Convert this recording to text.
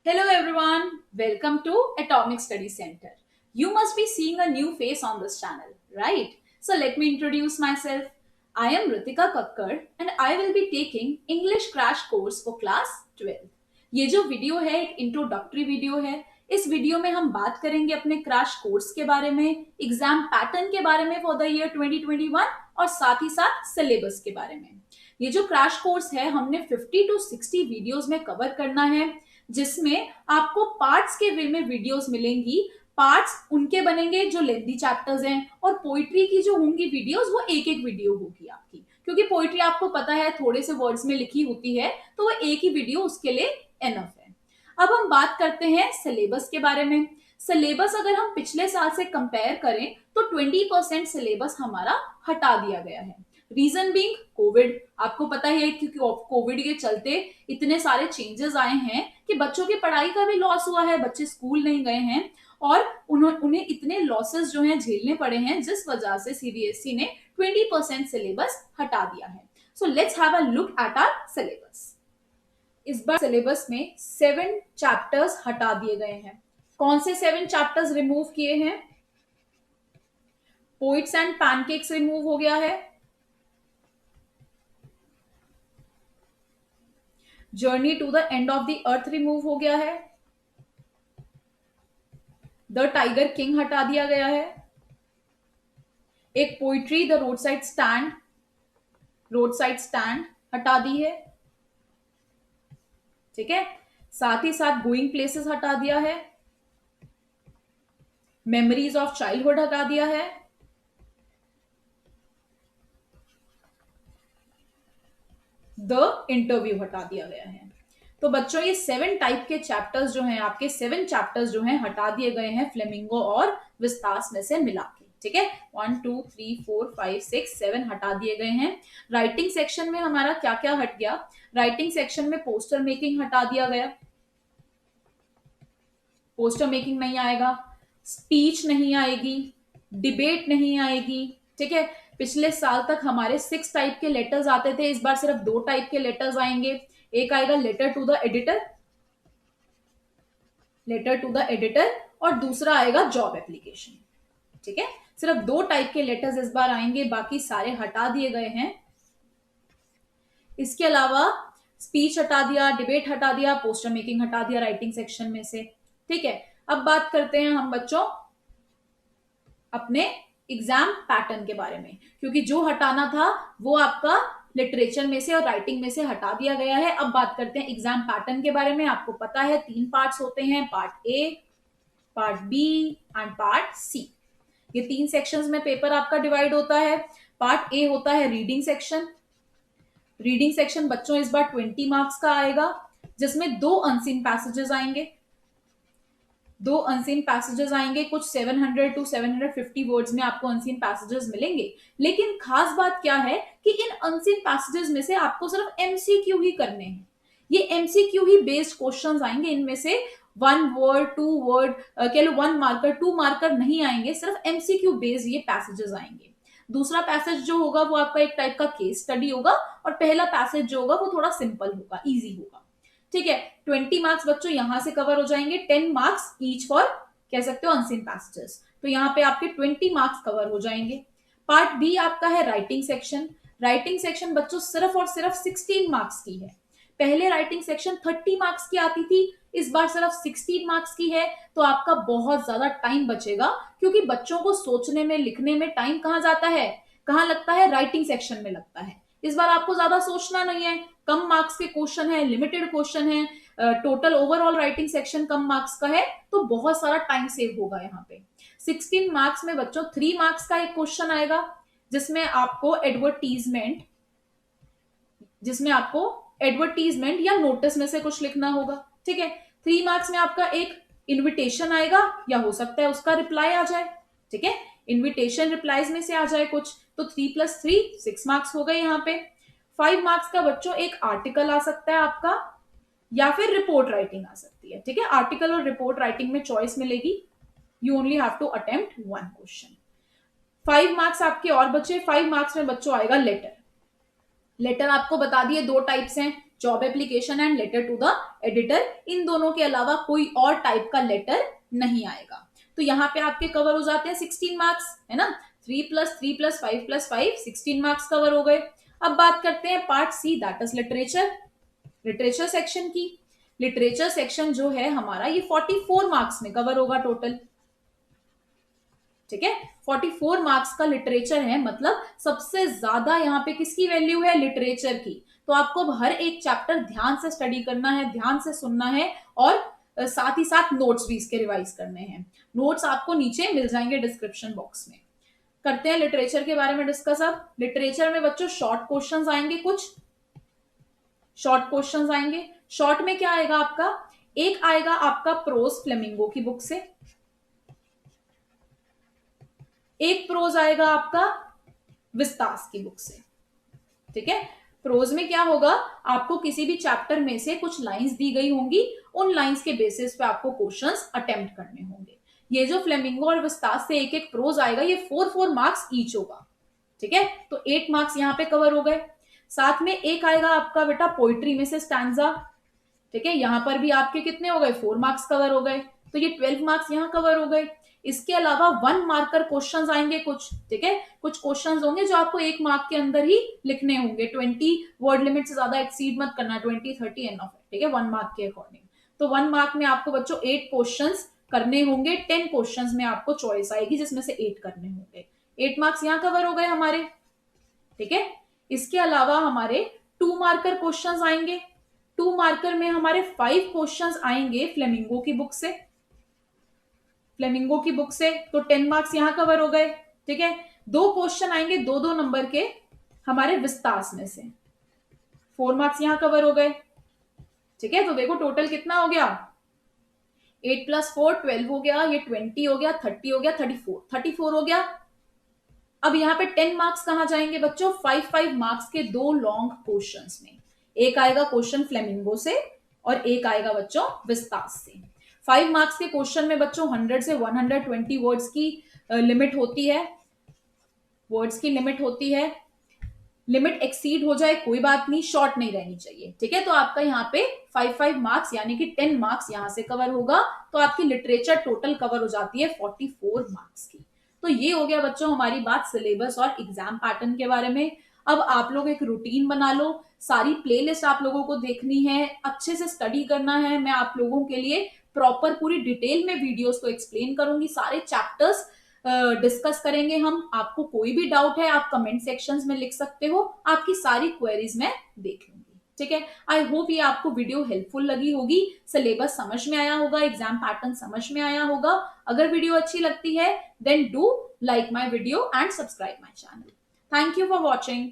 Hello everyone, welcome to Atomic Study Center. You must be seeing a new face on this channel, right? So let me introduce myself. I am Ritika Kakkar and I will be taking English crash course for class 12. ये जो video है एक introductory video है। इस video में हम बात करेंगे अपने क्रैश कोर्स के बारे में, एग्जाम पैटर्न के बारे में फॉर द ईयर 2021 और साथ ही साथ सिलेबस के बारे में। ये जो क्रैश कोर्स है हमने 50 टू 60 वीडियोस में कवर करना है, जिसमें आपको पार्ट्स के वे में वीडियोस मिलेंगी। पार्ट्स उनके बनेंगे जो लेंथी चैप्टर्स हैं और पोइट्री की जो होंगी वीडियोस वो एक एक वीडियो होगी आपकी, क्योंकि पोइट्री आपको पता है थोड़े से वर्ड्स में लिखी होती है, तो वो एक ही वीडियो उसके लिए एनफ है। अब हम बात करते हैं सिलेबस के बारे में। सिलेबस अगर हम पिछले साल से कंपेयर करें तो 20% सिलेबस हमारा हटा दिया गया है। रीजन बीइंग कोविड, आपको पता ही है क्योंकि कोविड के चलते इतने सारे चेंजेस आए हैं कि बच्चों की पढ़ाई का भी लॉस हुआ है, बच्चे स्कूल नहीं गए हैं और उन्हें इतने लॉसेस जो हैं झेलने पड़े हैं, जिस वजह से सीबीएसई ने 20% सिलेबस हटा दिया है। So let's have a look at our syllabus. इस बार सिलेबस में 7 चैप्टर्स हटा दिए गए हैं। कौन से 7 चैप्टर्स रिमूव किए हैं? पोइट्स एंड पैनकेक्स रिमूव हो गया है, journey to the end of the earth remove हो गया है, द टाइगर किंग हटा दिया गया है, एक poetry the road side stand हटा दी है, ठीक है। साथ ही साथ गोइंग प्लेसेस हटा दिया है, मेमोरीज ऑफ चाइल्डहुड हटा दिया है, द इंटरव्यू हटा दिया गया है। तो बच्चों ये 7 टाइप के चैप्टर्स जो हैं, आपके 7 चैप्टर्स जो हैं हटा दिए गए हैं फ्लेमिंगो और विस्तास में से मिला के, ठीक है। 1 2 3 4 5 6 7 हटा दिए गए हैं। राइटिंग सेक्शन में हमारा क्या क्या हट गया? राइटिंग सेक्शन में पोस्टर मेकिंग हटा दिया गया, पोस्टर मेकिंग नहीं आएगा, स्पीच नहीं आएगी, डिबेट नहीं आएगी, ठीक है। पिछले साल तक हमारे 6 टाइप के लेटर्स आते थे, इस बार सिर्फ 2 टाइप के लेटर्स आएंगे। एक आएगा लेटर टू द एडिटर और दूसरा आएगा जॉब एप्लीकेशन, ठीक है। सिर्फ 2 टाइप के लेटर्स इस बार आएंगे, बाकी सारे हटा दिए गए हैं। इसके अलावा स्पीच हटा दिया, डिबेट हटा दिया, पोस्टर मेकिंग हटा दिया राइटिंग सेक्शन में से, ठीक है। अब बात करते हैं हम बच्चों अपने एग्जाम पैटर्न के बारे में, क्योंकि जो हटाना था वो आपका लिटरेचर में से और राइटिंग में से हटा दिया गया है। अब बात करते हैं एग्जाम पैटर्न के बारे में। आपको पता है 3 पार्ट्स होते हैं, part A, part B and part C. ये 3 सेक्शंस में पेपर आपका डिवाइड होता है। पार्ट ए होता है रीडिंग सेक्शन। रीडिंग सेक्शन बच्चों इस बार 20 मार्क्स का आएगा, जिसमें 2 अनसीन पैसेजेस आएंगे। 2 अनसीन पैसेजेस आएंगे, कुछ 700 टू 750 वर्ड्स में आपको अनसीन पैसेजेस मिलेंगे। लेकिन खास बात क्या है कि इन अनसीन पैसेजेस में से आपको सिर्फ एमसीक्यू ही करने हैं। ये एमसीक्यू ही बेस्ड क्वेश्चंस आएंगे, इनमें से 1 वर्ड 2 वर्ड कह लो 1 मार्कर 2 मार्कर नहीं आएंगे, सिर्फ एमसीक्यू बेस्ड ये पैसेजेस आएंगे। दूसरा पैसेज जो होगा वो आपका एक टाइप का केस स्टडी होगा और पहला पैसेज जो होगा वो थोड़ा सिंपल होगा, इजी होगा, ठीक है। 20 मार्क्स बच्चों यहां से कवर हो जाएंगे, 10 मार्क्स ईच फॉर कह सकते हो अनसीन पैसेजेस, तो यहाँ पे आपके 20 मार्क्स कवर हो जाएंगे। पार्ट बी आपका है राइटिंग सेक्शन। राइटिंग सेक्शन बच्चों सिर्फ और सिर्फ 16 मार्क्स की है। पहले राइटिंग सेक्शन 30 मार्क्स की आती थी, इस बार सिर्फ 16 मार्क्स की है, तो आपका बहुत ज्यादा टाइम बचेगा, क्योंकि बच्चों को सोचने में लिखने में टाइम कहाँ जाता है, कहाँ लगता है? राइटिंग सेक्शन में लगता है। इस बार आपको ज्यादा सोचना नहीं है, कम मार्क्स के क्वेश्चन है, लिमिटेड क्वेश्चन है, टोटल ओवरऑल राइटिंग सेक्शन कम मार्क्स का है, तो बहुत सारा टाइम सेव होगा यहाँ पे। 16 मार्क्स में बच्चों 3 मार्क्स का एक क्वेश्चन आएगा, जिसमें आपको एडवर्टीजमेंट या नोटिस में से कुछ लिखना होगा, ठीक है। 3 मार्क्स में आपका एक इन्विटेशन आएगा, या हो सकता है उसका रिप्लाई आ जाए, ठीक है। इन्विटेशन रिप्लाईज में से आ जाए कुछ, तो 3 + 3 6 मार्क्स हो गए यहाँ पे। 5 मार्क्स का बच्चों एक आर्टिकल आ सकता है आपका, या फिर रिपोर्ट राइटिंग आ सकती है, ठीक है। आर्टिकल और रिपोर्ट राइटिंग में चॉइस मिलेगी, you only have to attempt 1 question. 5 marks आपके और बचे। 5 मार्क्स में बच्चों आएगा लेटर। लेटर आपको बता दिए 2 टाइप्स हैं, job application and letter to the editor, इन दोनों के अलावा कोई और टाइप का लेटर नहीं आएगा। तो यहाँ पे आपके कवर हो जाते हैं 16 मार्क्स, है ना। 3+3+5+5 16 मार्क्स कवर हो गए। अब बात करते हैं part C, that is literature, literature section की। लिटरेचर सेक्शन जो है हमारा ये 44 मार्क्स में कवर होगा टोटल, ठीक है। 44 मार्क्स का लिटरेचर है, मतलब सबसे ज्यादा यहाँ पे किसकी वैल्यू है, लिटरेचर की। तो आपको अब हर एक चैप्टर ध्यान से स्टडी करना है, ध्यान से सुनना है, और साथ ही साथ नोट्स भी इसके रिवाइज करने हैं। नोट्स आपको नीचे मिल जाएंगे डिस्क्रिप्शन बॉक्स में। करते हैं लिटरेचर के बारे में डिस्कस। अब लिटरेचर में बच्चों शॉर्ट क्वेश्चंस आएंगे, कुछ शॉर्ट क्वेश्चंस आएंगे। शॉर्ट में क्या आएगा आपका, एक आएगा आपका प्रोज फ्लेमिंगो की बुक से, एक प्रोज आएगा आपका विस्तास की बुक से, ठीक है। प्रोज में क्या होगा, आपको किसी भी चैप्टर में से कुछ लाइंस दी गई होंगी, उन लाइंस के बेसिस पे आपको क्वेश्चंस अटेम्प्ट करने होंगे। ये जो फ्लेमिंगो और विस्तास से एक एक प्रोज आएगा, ये 4-4 मार्क्स ईच होगा, ठीक है। तो 8 मार्क्स यहाँ पे कवर हो गए। साथ में एक आएगा आपका बेटा पोइट्री में से स्टैंजा, ठीक है। यहां पर भी आपके कितने हो गए, 4 मार्क्स कवर हो गए, तो ये 12 मार्क्स यहाँ कवर हो गए। इसके अलावा 1 मार्कर क्वेश्चंस आएंगे कुछ, ठीक है। कुछ क्वेश्चंस होंगे जो आपको 1 मार्क के अंदर ही लिखने होंगे। 20 वर्ड लिमिट से ज्यादा एक्सीड मत करना, 20-30 एंड ऑफ, ठीक है, 1 मार्क के अकॉर्डिंग। तो 1 मार्क में आपको बच्चों 8 क्वेश्चंस करने होंगे। 10 क्वेश्चंस में आपको चॉइस आएगी जिसमें से 8 करने होंगे। 8 मार्क्स यहाँ कवर हो गए हमारे, ठीक है। इसके अलावा हमारे 2 मार्कर क्वेश्चंस आएंगे। 2 मार्कर में हमारे 5 क्वेश्चंस आएंगे फ्लेमिंगो की बुक से, फ्लेमिंगो की बुक से, तो 10 मार्क्स यहां कवर हो गए, ठीक है। 2 क्वेश्चन आएंगे 2-2 नंबर के हमारे विस्तास में से, 4 मार्क्स यहां कवर हो गए, ठीक है। तो देखो टोटल कितना हो गया, 8+4 12 हो गया, ये 20 हो गया, 30 हो गया, 34 हो गया। अब यहाँ पे 10 मार्क्स कहां जाएंगे बच्चों, 5-5 मार्क्स के 2 लॉन्ग क्वेश्चंस में। एक आएगा क्वेश्चन फ्लेमिंगो से और एक आएगा बच्चों विस्तास से। 5 मार्क्स के क्वेश्चन में बच्चों 100 से 120 वर्ड्स की लिमिट होती है, वर्ड्स की लिमिट होती है। लिमिट एक्सीड हो जाए कोई बात नहीं, शॉर्ट नहीं रहनी चाहिए, ठीक है। तो आपका यहाँ पे 5-5 मार्क्स यानी कि 10 मार्क्स यहां से कवर होगा, तो आपकी लिटरेचर टोटल कवर हो जाती है 44 मार्क्स की। तो ये हो गया बच्चों हमारी बात सिलेबस और एग्जाम पैटर्न के बारे में। अब आप लोग एक रूटीन बना लो, सारी प्लेलिस्ट आप लोगों को देखनी है, अच्छे से स्टडी करना है। मैं आप लोगों के लिए प्रॉपर पूरी डिटेल में वीडियोस को एक्सप्लेन करूंगी, सारे चैप्टर्स डिस्कस करेंगे हम। आपको कोई भी डाउट है आप कमेंट सेक्शंस में लिख सकते हो, आपकी सारी क्वेरीज मैं देख लूंगी, ठीक है। आई होप ये आपको वीडियो हेल्पफुल लगी होगी, सिलेबस समझ में आया होगा, एग्जाम पैटर्न समझ में आया होगा। अगर वीडियो अच्छी लगती है then do like my video and subscribe my channel. Thank you for watching.